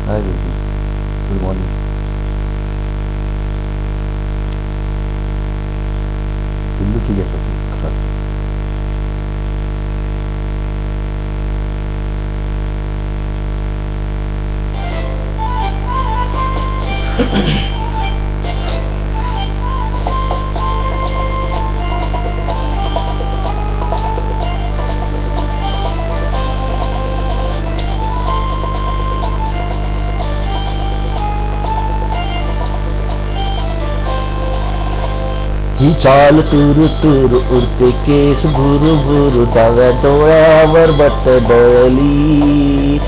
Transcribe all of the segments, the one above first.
Hi baby, good morning. पिल्लू ठीक आहे सर खरंच. ही चाल तुरु तुरु उडते केस भुरु भुरु, डाव्या डोळ्यावर बट डळली.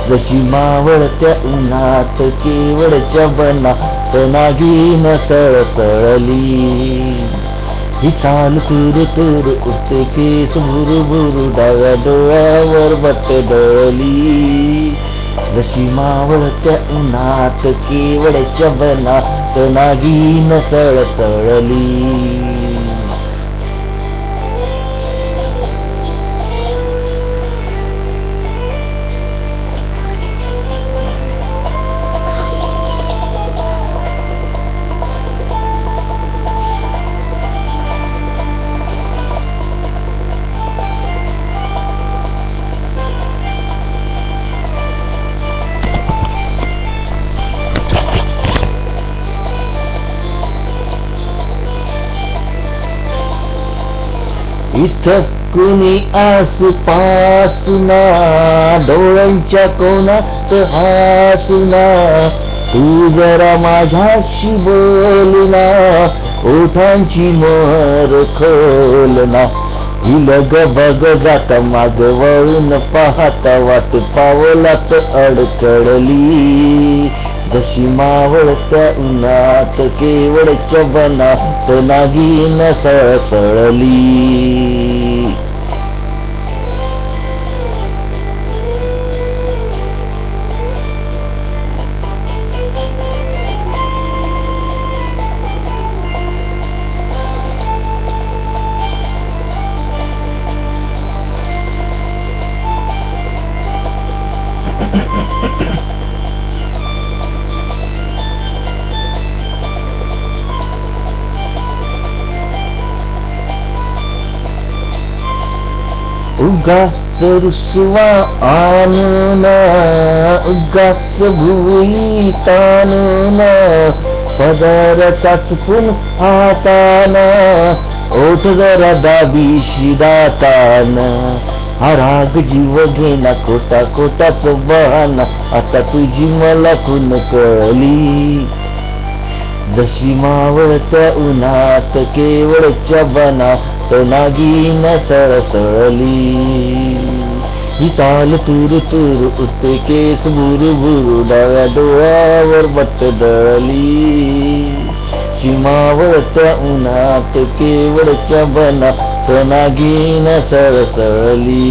जशी मावळत्या उन्हात केवळच्या बनात नागिन सळसळली. ही चाल तुरु तुरु उडते केस भुरु भुरु, डाव्या डोळ्यावर बट डळली. जशी मावळत्या उन्हात केवळच्या बनात नागिन सळसळली. इथं कुणी आसपासना, डोळ्यांच्या कोणात हासना. तू जरा माझ्याशी बोलना, ओठांची मोहर खोलना. हिलग बग जात माग वळून पाहता, वाट पावलात अडकळली. जशी मावळत्या उन्हात केवळच्या बनात नागिन सळसळली. उगाच रुसवा आणून, उगाच भुई ताणून, पदरचा चुकून हाताना, ओठ जरा दाबीशी दातान. हा राग जीव घेना, खोटा खोटाच बहाना, आता तुझी मला खून कळली. जशी मावळत्या उन्हात केवळच्या बनात नागिन सळसळली. ही चाल तुरु तुरु उडते केस भुरु भुरु, डाव्या डोळ्यावर बट डळली. मावळत्या उन्हात केवळच्या बनात नागिन सळसळली.